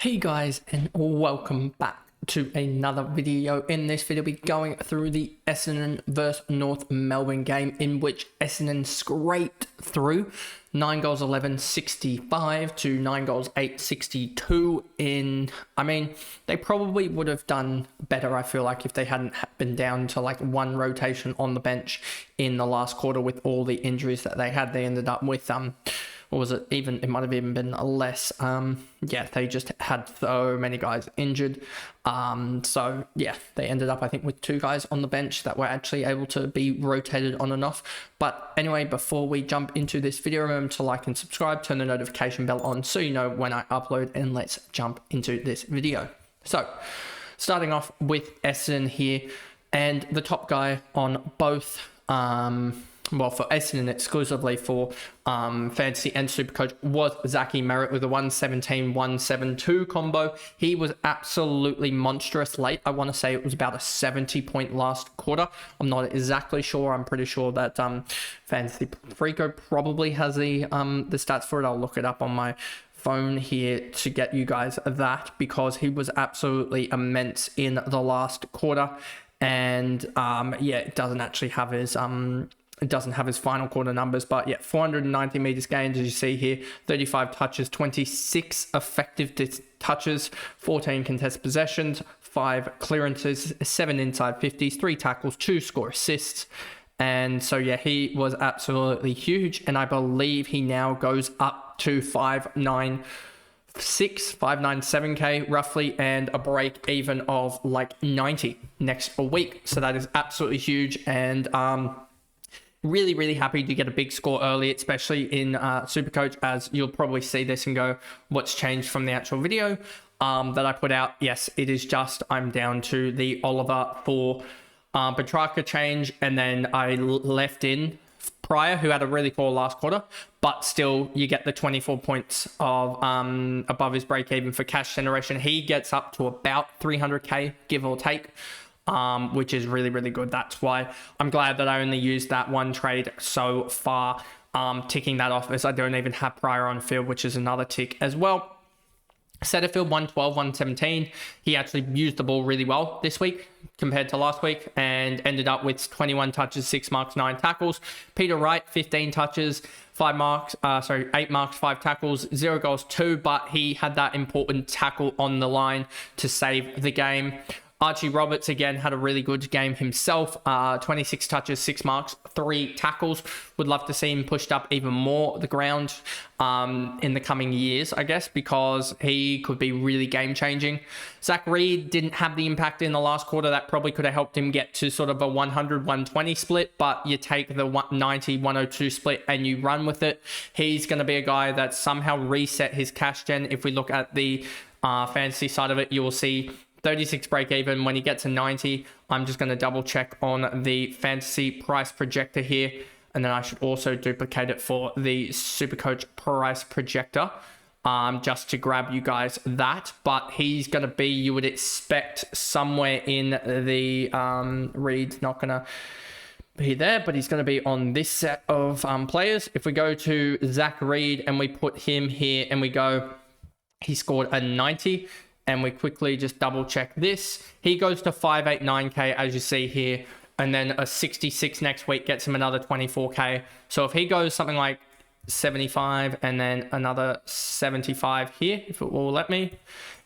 Hey guys, and welcome back to another video. In this video, we're going through the Essendon versus North Melbourne game, in which Essendon scraped through 9 goals 11 65 to 9 goals 8 62 they probably would have done better, I feel like, if they hadn't been down to like one rotation on the bench in the last quarter with all the injuries that they had. They ended up with or was it even, it might have even been less. They just had so many guys injured. So yeah, they ended up, I think, with 2 guys on the bench that were actually able to be rotated on and off. But anyway, before we jump into this video, remember to like and subscribe, turn the notification bell on so you know when I upload, and let's jump into this video. So starting off with Essendon here, and the top guy on both, for Essendon exclusively for Fantasy and Supercoach, was Zachy Merrett with a 117-172 combo. He was absolutely monstrous late. I want to say it was about a 70-point last quarter. I'm not exactly sure. I'm pretty sure that Fantasy PREMO probably has the stats for it. I'll look it up on my phone here to get you guys that, because he was absolutely immense in the last quarter. And it doesn't actually have his it doesn't have his final quarter numbers, but yeah, 490 meters gained, as you see here, 35 touches, 26 effective touches, 14 contested possessions, 5 clearances, 7 inside 50s, 3 tackles, 2 score assists. And so yeah, he was absolutely huge, and I believe he now goes up to 597k roughly, and a break even of like 90 next week. So that is absolutely huge, and really happy to get a big score early, especially in Supercoach, as you'll probably see this and go, what's changed from the actual video that I put out? Yes, it is just I'm down to the Oliver for Petrarca change, and then I left in Pryor, who had a really poor last quarter, but still you get the 24 points of above his break even for cash generation. He gets up to about 300k, give or take, which is really good. That's why I'm glad that I only used that one trade so far, ticking that off, as I don't even have Pryor on field, which is another tick as well. Setterfield 112, 117. He actually used the ball really well this week compared to last week, and ended up with 21 touches, 6 marks, 9 tackles. Peter Wright, 15 touches, 8 marks, 5 tackles, 0 goals, 2, but he had that important tackle on the line to save the game. Archie Roberts, again, had a really good game himself. 26 touches, 6 marks, 3 tackles. Would love to see him pushed up even more the ground in the coming years, I guess, because he could be really game-changing. Reid didn't have the impact in the last quarter. That probably could have helped him get to sort of a 100-120 split, but you take the 90-102 split and you run with it. He's going to be a guy that somehow reset his cash gen. If we look at the fantasy side of it, you will see 36 break even. When he gets to 90, I'm just going to double check on the fantasy price projector here, and then I should also duplicate it for the Supercoach price projector, just to grab you guys that. But he's going to be, you would expect, somewhere in the Reid's not going to be there, but he's going to be on this set of players. If we go to Reid and we put him here and we go, he scored a 90, and we quickly just double check this, he goes to 589k, as you see here, and then a 66 next week gets him another 24k. So if he goes something like 75 and then another 75 here, if it will let me,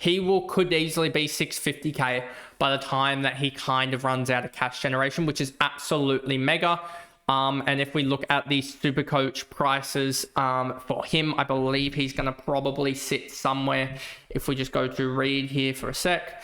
could easily be 650k by the time that he kind of runs out of cash generation, which is absolutely mega. And if we look at the Supercoach prices for him, I believe he's going to probably sit somewhere. If we just go to Reid here for a sec,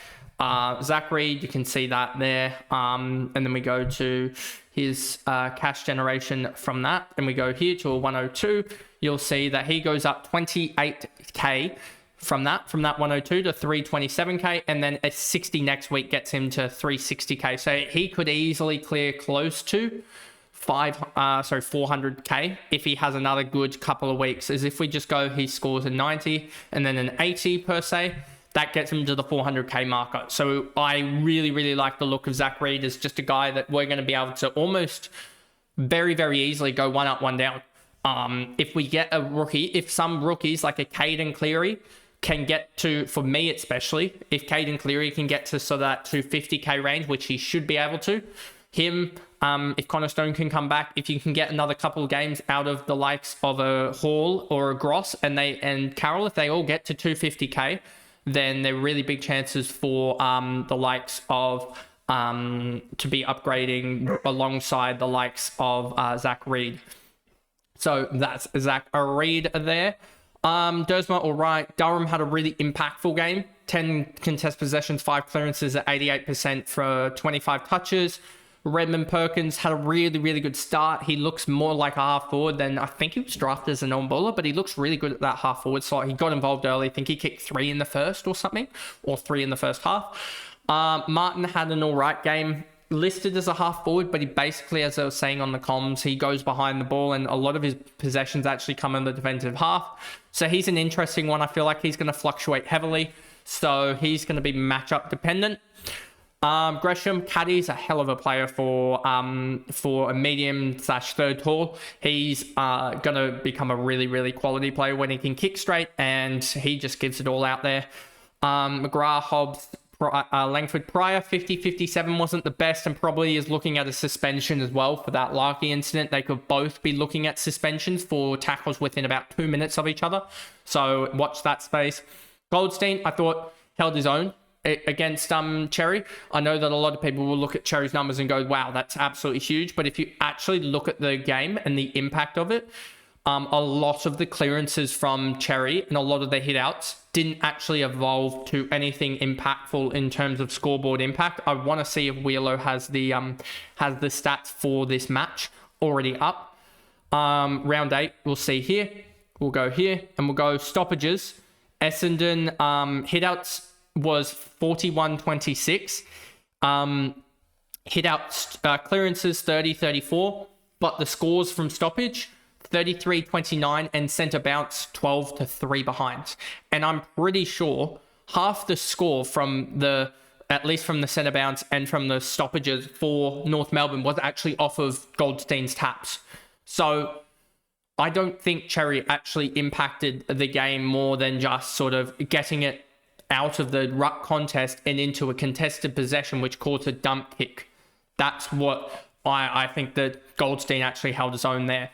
Reid, you can see that there. And then we go to his cash generation from that, and we go here to a 102. You'll see that he goes up 28k from that 102 to 327k, and then a 60 next week gets him to 360k. So he could easily clear close to 400k if he has another good couple of weeks. As if we just go, he scores a 90 and then an 80 per se, that gets him to the 400k marker. So I really like the look of Reid as just a guy that we're going to be able to almost very easily go one up, one down. If we get a rookie, if some rookies like a Caden Cleary can get to, for me especially, if Caden Cleary can get to sort of that 250k range, which he should be able to, him, if Connor Stone can come back, if you can get another couple of games out of the likes of a Hall or a Gross and Carroll, if they all get to 250k, then they're really big chances for the likes of to be upgrading alongside the likes of Zach Reid. So that's Zach Reid there. Dersma, all right. Durham had a really impactful game. 10 contest possessions, 5 clearances at 88% for 25 touches. Redmond Perkins had a really, really good start. He looks more like a half forward than I think he was drafted as a non-bowler, but he looks really good at that half forward slot. He got involved early. I think he kicked 3 in the first or something, or 3 in the first half. Martin had an all right game, listed as a half forward, but he basically, as I was saying on the comms, he goes behind the ball and a lot of his possessions actually come in the defensive half. So he's an interesting one. I feel like he's going to fluctuate heavily. So he's going to be matchup dependent. Gresham, Caddy's a hell of a player for a medium/third tall. He's going to become a really, really quality player when he can kick straight, and he just gives it all out there. McGrath, Hobbs, Langford, Pryor, 50-57 wasn't the best, and probably is looking at a suspension as well for that Larky incident. They could both be looking at suspensions for tackles within about 2 minutes of each other. So watch that space. Goldstein, I thought, held his own against Cherry. I know that a lot of people will look at Cherry's numbers and go, wow, that's absolutely huge. But if you actually look at the game and the impact of it, a lot of the clearances from Cherry and a lot of the hit outs didn't actually evolve to anything impactful in terms of scoreboard impact. I want to see if Wheelo has the stats for this match already up. Round 8, we'll see here. We'll go here and we'll go stoppages. Essendon hitouts was 41-26. Hitouts clearances 30-34, but the scores from stoppage 33-29 and centre bounce 12-3 behind. And I'm pretty sure half the score from at least from the centre bounce and from the stoppages for North Melbourne was actually off of Goldstein's taps. So I don't think Cherry actually impacted the game more than just sort of getting it out of the ruck contest and into a contested possession, which caused a dump kick. That's what I think that Goldstein actually held his own there.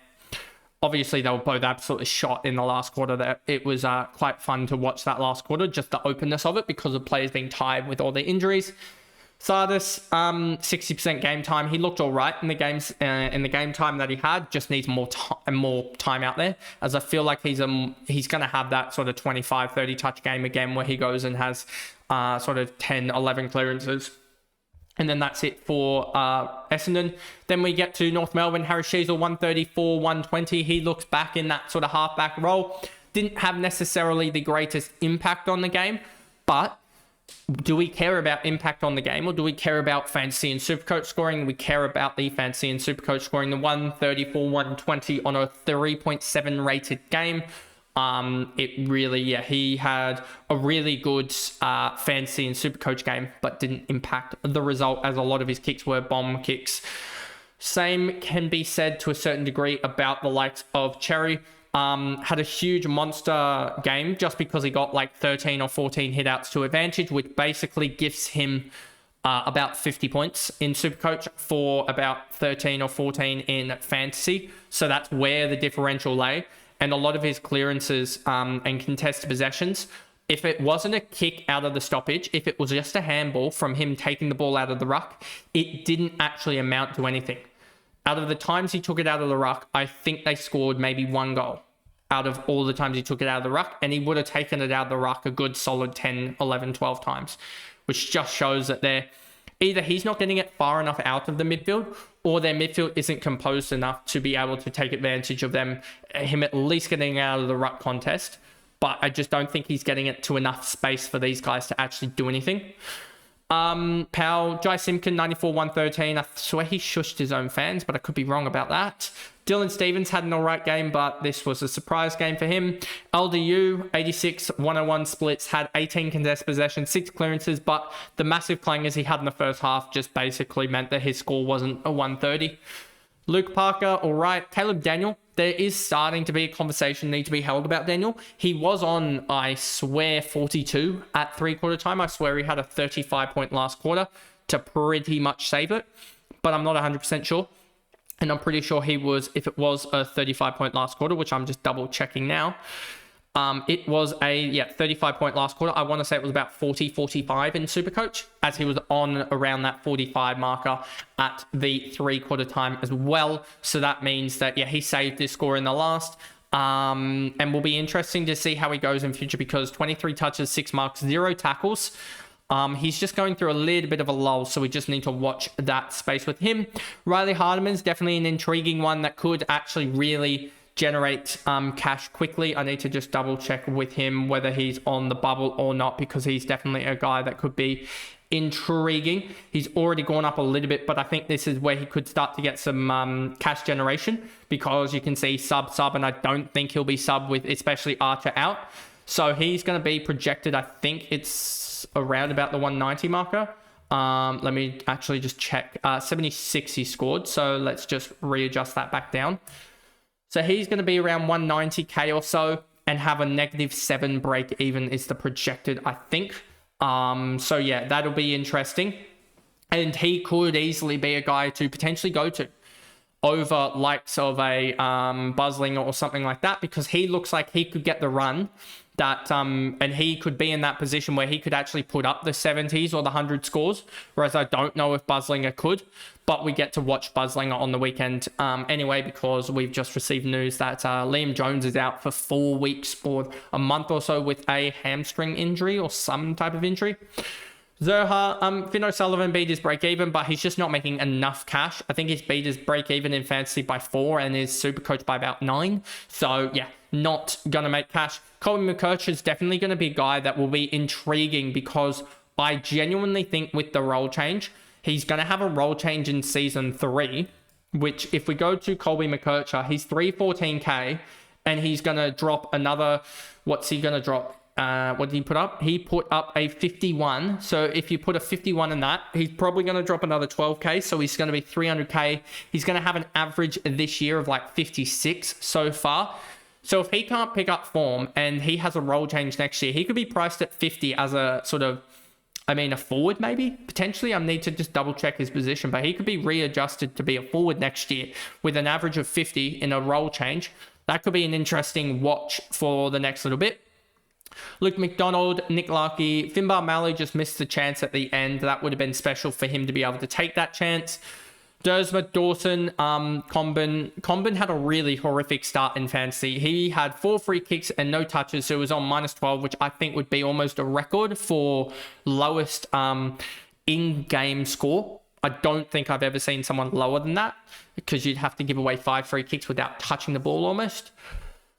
Obviously, they were both absolutely shot in the last quarter there. It was quite fun to watch that last quarter, just the openness of it because of players being tired with all their injuries. Sardis, 60% game time. He looked all right in the games, in the game time that he had. Just needs more time out there, as I feel like he's going to have that sort of 25-30 touch game again where he goes and has sort of 10-11 clearances. And then that's it for Essendon. Then we get to North Melbourne. Harry Sheasel, 134-120. He looks back in that sort of halfback role. Didn't have necessarily the greatest impact on the game, but do we care about impact on the game, or do we care about fantasy and Supercoach scoring? We care about the fantasy and Supercoach scoring. The 134-120 on a 3.7 rated game. It really, he had a really good fantasy and Supercoach game, but didn't impact the result, as a lot of his kicks were bomb kicks. Same can be said to a certain degree about the likes of Cherry. Had a huge monster game just because he got like 13 or 14 hitouts to advantage, which basically gives him about 50 points in Supercoach for about 13 or 14 in fantasy. So that's where the differential lay. And a lot of his clearances and contested possessions, if it wasn't a kick out of the stoppage, if it was just a handball from him taking the ball out of the ruck, it didn't actually amount to anything. Out of the times he took it out of the ruck, I think they scored maybe 1 goal out of all the times he took it out of the ruck, and he would have taken it out of the ruck a good solid 10, 11, 12 times, which just shows that either he's not getting it far enough out of the midfield, or their midfield isn't composed enough to be able to take advantage of him at least getting out of the ruck contest. But I just don't think he's getting it to enough space for these guys to actually do anything. Powell, Jai Simpkin, 94-113. I swear he shushed his own fans, but I could be wrong about that. Dylan Stevens had an alright game, but this was a surprise game for him. LDU, 86-101 splits, had 18 contest possessions, 6 clearances, but the massive clangers he had in the first half just basically meant that his score wasn't a 130. Luke Parker, alright. Caleb Daniel, there is starting to be a conversation need to be held about Daniel. He was on, I swear, 42 at 3/4 time. I swear he had a 35-point last quarter to pretty much save it, but I'm not 100% sure. And I'm pretty sure he was, if it was a 35-point last quarter, which I'm just double checking now, it was a 35-point last quarter. I want to say it was about 40, 45 in SuperCoach, as he was on around that 45 marker at the 3/4 time as well. So that means that, he saved this score in the last. And will be interesting to see how he goes in future, because 23 touches, 6 marks, 0 tackles. He's just going through a little bit of a lull, so we just need to watch that space with him. Riley Hardiman's definitely an intriguing one that could actually really generate cash quickly. I need to just double check with him whether he's on the bubble or not, because he's definitely a guy that could be intriguing. He's already gone up a little bit, but I think this is where he could start to get some cash generation, because you can see sub, and I don't think he'll be sub with especially Archer out. So he's going to be projected, I think it's around about the 190 marker. Let me actually just check. 76 he scored, so let's just readjust that back down. So he's going to be around 190k or so and have a -7 break even is the projected, I think. So yeah, that'll be interesting. And he could easily be a guy to potentially go to over likes of a Buzzling or something like that, because he looks like he could get the run that and he could be in that position where he could actually put up the 70s or the 100 scores, whereas I don't know if Buzzlinger could, but we get to watch Buzzlinger on the weekend anyway, because we've just received news that Liam Jones is out for 4 weeks or a month or so with a hamstring injury or some type of injury. Zoha, Finn O'Sullivan beat his break even, but he's just not making enough cash. I think he's beat his break even in fantasy by 4 and his SuperCoach by about 9. So yeah, not gonna make cash. Colby McCurch is definitely gonna be a guy that will be intriguing, because I genuinely think with the role change, he's gonna have a role change in season 3, which if we go to Colby McCurcher, he's 314k and he's gonna drop another, what's he gonna drop? What did he put up? He put up a 51. So if you put a 51 in that, he's probably going to drop another 12k. So he's going to be 300k. He's going to have an average this year of like 56 so far. So if he can't pick up form and he has a role change next year, he could be priced at 50 as a sort of, a forward maybe, potentially. I need to just double check his position, but he could be readjusted to be a forward next year with an average of 50 in a role change. That could be an interesting watch for the next little bit. Luke McDonald, Nick Larkey, Finbar Malley just missed the chance at the end. That would have been special for him to be able to take that chance. Dersma, Dawson, Comben had a really horrific start in fantasy. He had 4 free kicks and no touches, so it was on -12, which I think would be almost a record for lowest in-game score. I don't think I've ever seen someone lower than that, because you'd have to give away 5 free kicks without touching the ball almost.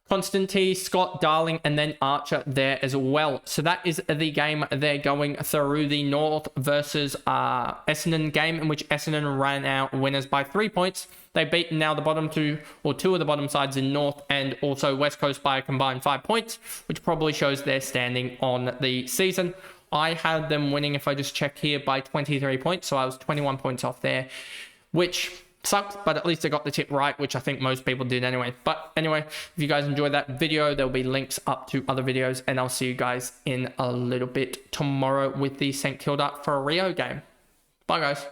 Constantine, Scott, Darling, and then Archer there as well. So that is the game they're going through, the North versus Essendon game, in which Essendon ran out winners by 3 points. They've beaten now the bottom 2 of the bottom sides in North and also West Coast by a combined 5 points, which probably shows their standing on the season. I had them winning, if I just check here, by 23 points. So I was 21 points off there, which sucked, but at least I got the tip right, which I think most people did anyway. But anyway, if you guys enjoyed that video, there'll be links up to other videos, and I'll see you guys in a little bit tomorrow with the St Kilda for a Rio game. Bye guys.